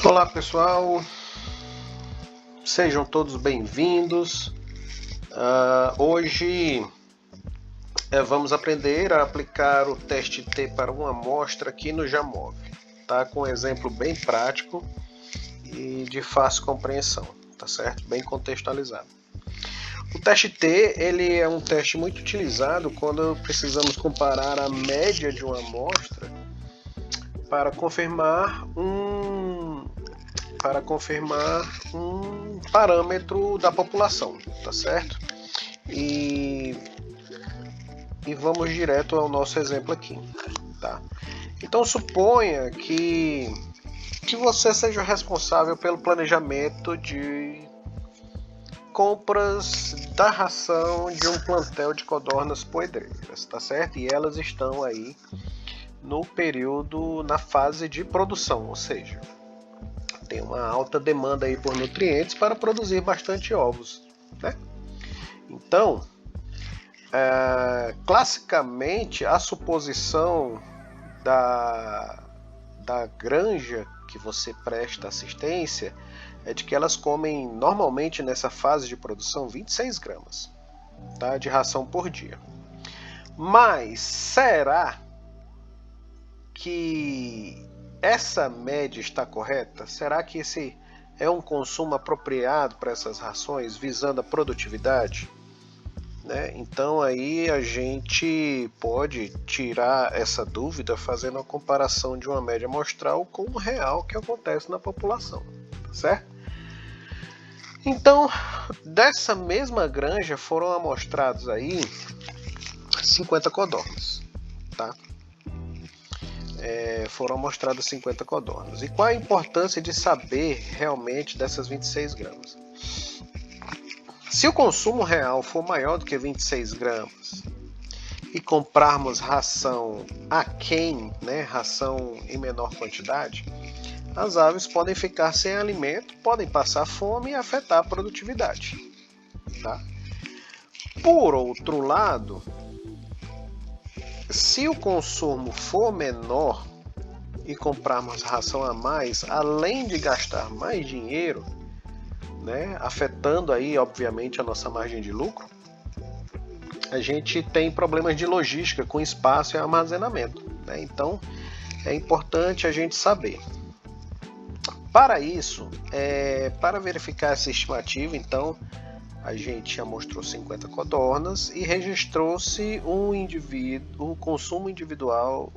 Olá pessoal, sejam todos bem-vindos. Hoje vamos aprender a aplicar o teste T para uma amostra aqui no Jamov, tá? Com um exemplo bem prático e de fácil compreensão, tá certo? Bem contextualizado. O teste T ele é um teste muito utilizado quando precisamos comparar a média de uma amostra para confirmar um parâmetro da população, tá certo? E vamos direto ao nosso exemplo aqui, tá? Então suponha que você seja responsável pelo planejamento de compras da ração de um plantel de codornas poedreiras, tá certo? E elas estão aí na fase de produção, ou seja, tem uma alta demanda aí por nutrientes para produzir bastante ovos, né? Então, classicamente, a suposição da granja que você presta assistência é de que elas comem normalmente nessa fase de produção 26 gramas, tá, de ração por dia. Mas será que essa média está correta? Será que esse é um consumo apropriado para essas rações, visando a produtividade? Né? Então aí a gente pode tirar essa dúvida fazendo a comparação de uma média amostral com o real que acontece na população, certo? Então, dessa mesma granja foram amostrados aí 50 codornas, tá? Foram amostradas 50 codornas. E qual a importância de saber realmente dessas 26 gramas? Se o consumo real for maior do que 26 gramas e comprarmos ração aquém, né, ração em menor quantidade, as aves podem ficar sem alimento, podem passar fome e afetar a produtividade. Tá? Por outro lado, se o consumo for menor e comprarmos ração a mais, além de gastar mais dinheiro, né, afetando aí obviamente a nossa margem de lucro, a gente tem problemas de logística com espaço e armazenamento, né? Então é importante a gente saber. Para isso, para verificar essa estimativa, então a gente amostrou 50 codornas e registrou-se o consumo individual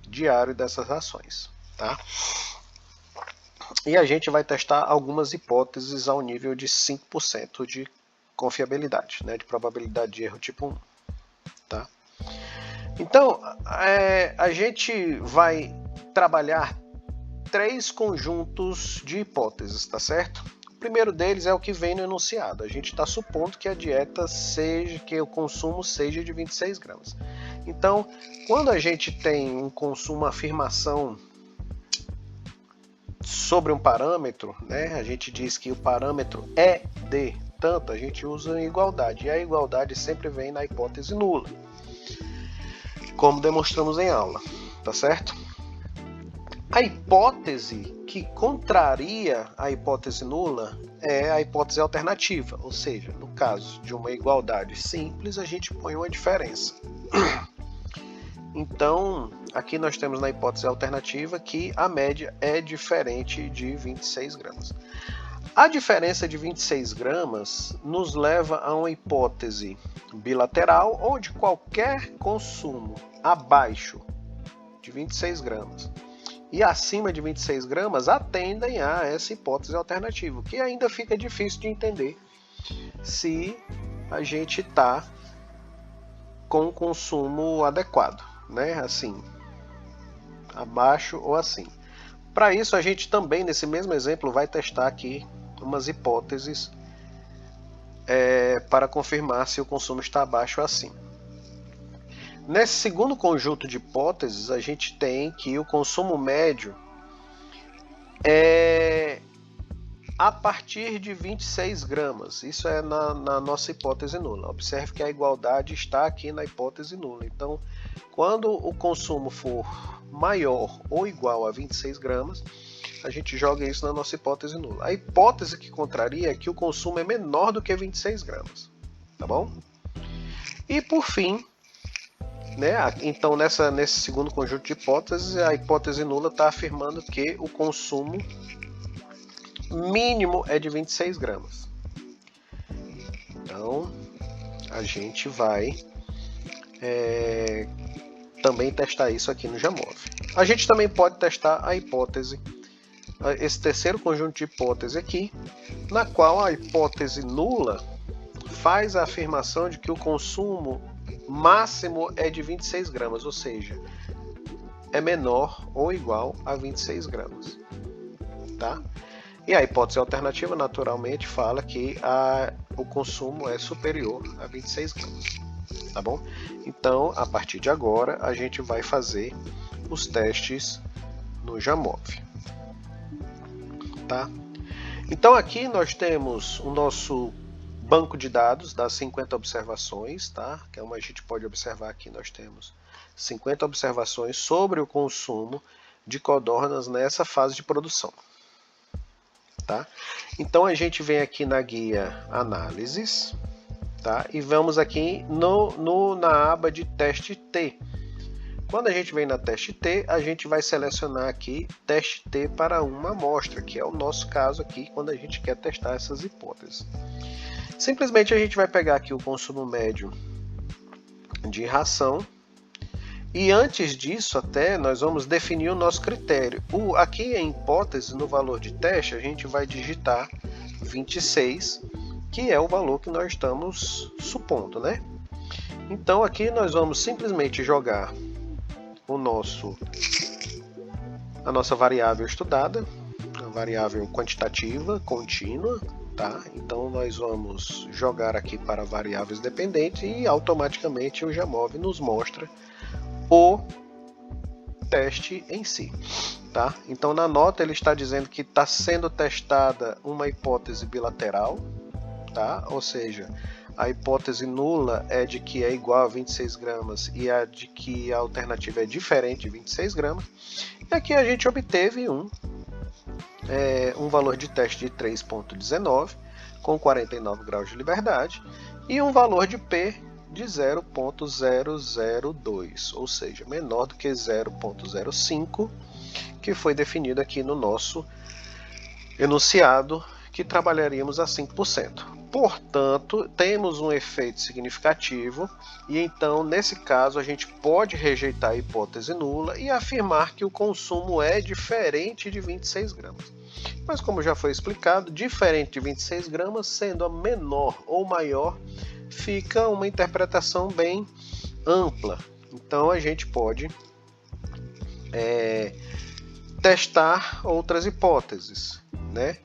diário dessas rações, tá? E a gente vai testar algumas hipóteses ao nível de 5% de confiabilidade, né, de probabilidade de erro tipo 1. Tá? Então, a gente vai trabalhar 3 conjuntos de hipóteses, tá certo? O primeiro deles é o que vem no enunciado. A gente está supondo que a dieta que o consumo seja de 26 gramas. Então, quando a gente tem uma afirmação sobre um parâmetro, né, a gente diz que o parâmetro é de tanto, a gente usa a igualdade. E a igualdade sempre vem na hipótese nula, como demonstramos em aula, tá certo? A hipótese que contraria a hipótese nula é a hipótese alternativa, ou seja, no caso de uma igualdade simples, a gente põe uma diferença. Então, aqui nós temos na hipótese alternativa que a média é diferente de 26 gramas. A diferença de 26 gramas nos leva a uma hipótese bilateral, onde qualquer consumo abaixo de 26 gramas e acima de 26 gramas atendem a essa hipótese alternativa, que ainda fica difícil de entender se a gente está com o consumo adequado, né? Assim, abaixo ou assim. Para isso, a gente também, nesse mesmo exemplo, vai testar aqui umas hipóteses para confirmar se o consumo está abaixo ou acima. Nesse segundo conjunto de hipóteses, a gente tem que o consumo médio é a partir de 26 gramas. Isso é na nossa hipótese nula. Observe que a igualdade está aqui na hipótese nula. Então, quando o consumo for maior ou igual a 26 gramas, a gente joga isso na nossa hipótese nula. A hipótese que contraria é que o consumo é menor do que 26 gramas, tá bom? E por fim, né, então nesse segundo conjunto de hipóteses, a hipótese nula está afirmando que o consumo mínimo é de 26 gramas. Então, a gente vai também testar isso aqui no Jamov. A gente também pode testar a hipótese, esse terceiro conjunto de hipótese aqui, na qual a hipótese nula faz a afirmação de que o consumo máximo é de 26 gramas, ou seja, é menor ou igual a 26 gramas. Tá? E a hipótese alternativa, naturalmente, fala que o consumo é superior a 26 gramas. Tá bom? Então, a partir de agora, a gente vai fazer os testes no Jamov. Tá? Então, aqui nós temos o nosso banco de dados das 50 observações, tá? Que a gente pode observar aqui, nós temos 50 observações sobre o consumo de codornas nessa fase de produção. Tá? Então a gente vem aqui na guia Análises, tá? E vamos aqui na aba de teste T. Quando a gente vem na teste T, a gente vai selecionar aqui teste T para uma amostra, que é o nosso caso aqui quando a gente quer testar essas hipóteses. Simplesmente a gente vai pegar aqui o consumo médio de ração. E antes disso, até, nós vamos definir o nosso critério. Aqui em hipótese, no valor de teste, a gente vai digitar 26, que é o valor que nós estamos supondo, né? Então aqui nós vamos simplesmente jogar a nossa variável estudada, a variável quantitativa contínua, tá? Então nós vamos jogar aqui para variáveis dependentes e automaticamente o Jamov nos mostra o teste em si, tá? Então na nota ele está dizendo que está sendo testada uma hipótese bilateral, tá? Ou seja, a hipótese nula é de que é igual a 26 gramas e a de que a alternativa é diferente de 26 gramas. E aqui a gente obteve um valor de teste de 3,19 com 49 graus de liberdade e um valor de P de 0,002, ou seja, menor do que 0,05, que foi definido aqui no nosso enunciado, que trabalharíamos a 5%. Portanto, temos um efeito significativo e então, nesse caso, a gente pode rejeitar a hipótese nula e afirmar que o consumo é diferente de 26 gramas. Mas, como já foi explicado, diferente de 26 gramas, sendo a menor ou maior, fica uma interpretação bem ampla. Então a gente pode testar outras hipóteses, né?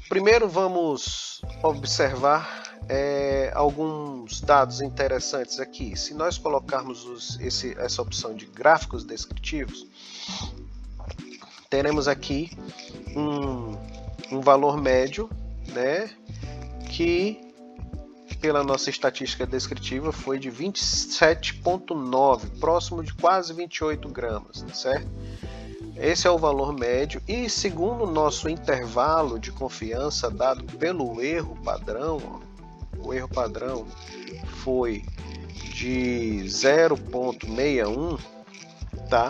Primeiro vamos observar alguns dados interessantes aqui. Se nós colocarmos essa opção de gráficos descritivos, teremos aqui um valor médio, né, que pela nossa estatística descritiva foi de 27,9, próximo de quase 28 gramas, certo? Esse é o valor médio e segundo o nosso intervalo de confiança dado pelo erro padrão, o erro padrão foi de 0,61, tá?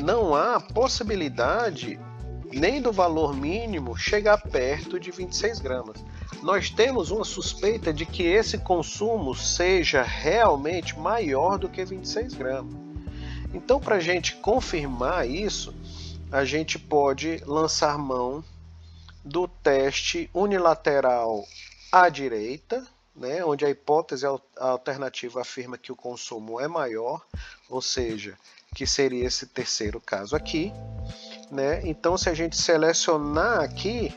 Não há possibilidade nem do valor mínimo chegar perto de 26 gramas. Nós temos uma suspeita de que esse consumo seja realmente maior do que 26 gramas. Então, para a gente confirmar isso, a gente pode lançar mão do teste unilateral à direita, né, onde a hipótese alternativa afirma que o consumo é maior, ou seja, que seria esse terceiro caso aqui, né? Então, se a gente selecionar aqui,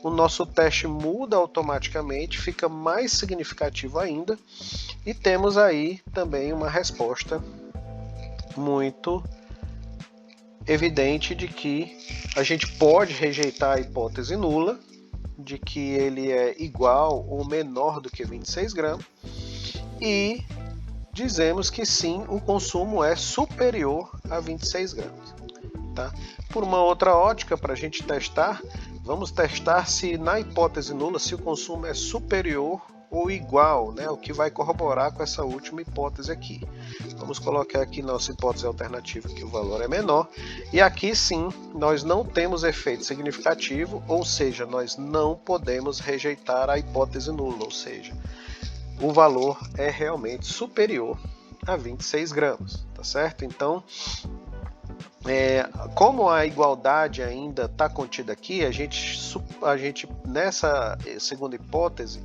o nosso teste muda automaticamente, fica mais significativo ainda, e temos aí também uma resposta muito evidente de que a gente pode rejeitar a hipótese nula, de que ele é igual ou menor do que 26 gramas, e dizemos que sim, o consumo é superior a 26 gramas. Tá? Por uma outra ótica, para a gente testar, vamos testar se na hipótese nula, se o consumo é superior ou igual, né? O que vai corroborar com essa última hipótese aqui. Vamos colocar aqui nossa hipótese alternativa que o valor é menor, e aqui sim nós não temos efeito significativo, ou seja, nós não podemos rejeitar a hipótese nula, ou seja, o valor é realmente superior a 26 gramas, tá certo? Então, como a igualdade ainda está contida aqui, a gente nessa segunda hipótese,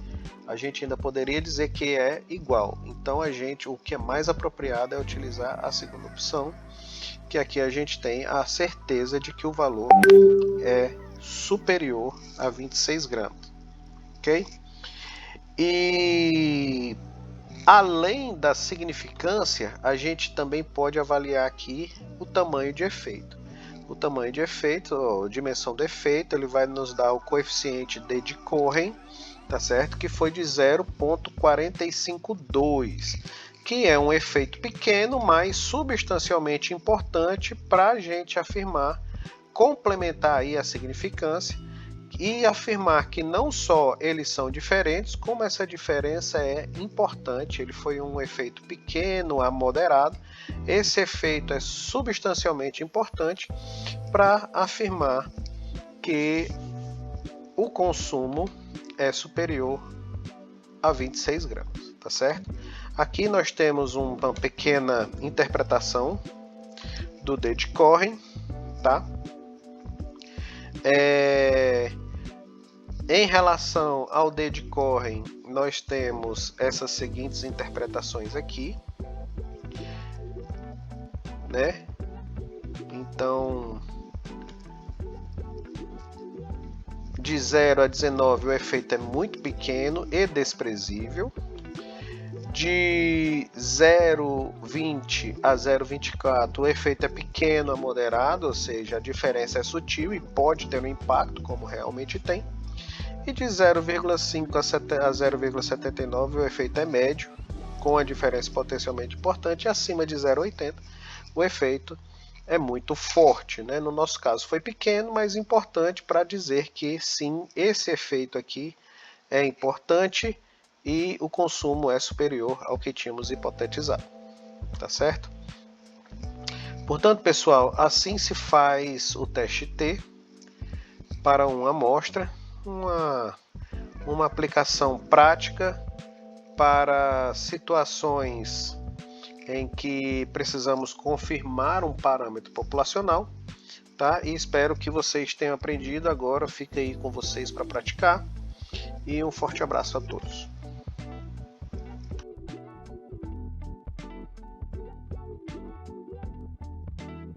a gente ainda poderia dizer que é igual. Então o que é mais apropriado é utilizar a segunda opção, que aqui a gente tem a certeza de que o valor é superior a 26 gramas, ok? E além da significância, a gente também pode avaliar aqui o tamanho de efeito. O tamanho de efeito, a dimensão do efeito, ele vai nos dar o coeficiente de Cohen, tá certo? Que foi de 0,452, que é um efeito pequeno, mas substancialmente importante para a gente afirmar, complementar aí a significância e afirmar que não só eles são diferentes, como essa diferença é importante. Ele foi um efeito pequeno a moderado. Esse efeito é substancialmente importante para afirmar que o consumo é superior a 26 gramas, tá certo? Aqui nós temos uma pequena interpretação do D de Cohen, tá? Em relação ao D de Cohen, nós temos essas seguintes interpretações aqui, né? Então, de 0 a 19 o efeito é muito pequeno e desprezível. De 0,20 a 0,24 o efeito é pequeno a moderado, ou seja, a diferença é sutil e pode ter um impacto, como realmente tem. E de 0,5 a 0,79 o efeito é médio, com a diferença potencialmente importante, e acima de 0,80 o efeito é muito forte, né? No nosso caso foi pequeno, mas importante para dizer que sim, esse efeito aqui é importante e o consumo é superior ao que tínhamos hipotetizado, tá certo? Portanto, pessoal, assim se faz o teste T para uma amostra, uma aplicação prática para situações em que precisamos confirmar um parâmetro populacional, tá? E espero que vocês tenham aprendido. Agora fica aí com vocês para praticar, e um forte abraço a todos.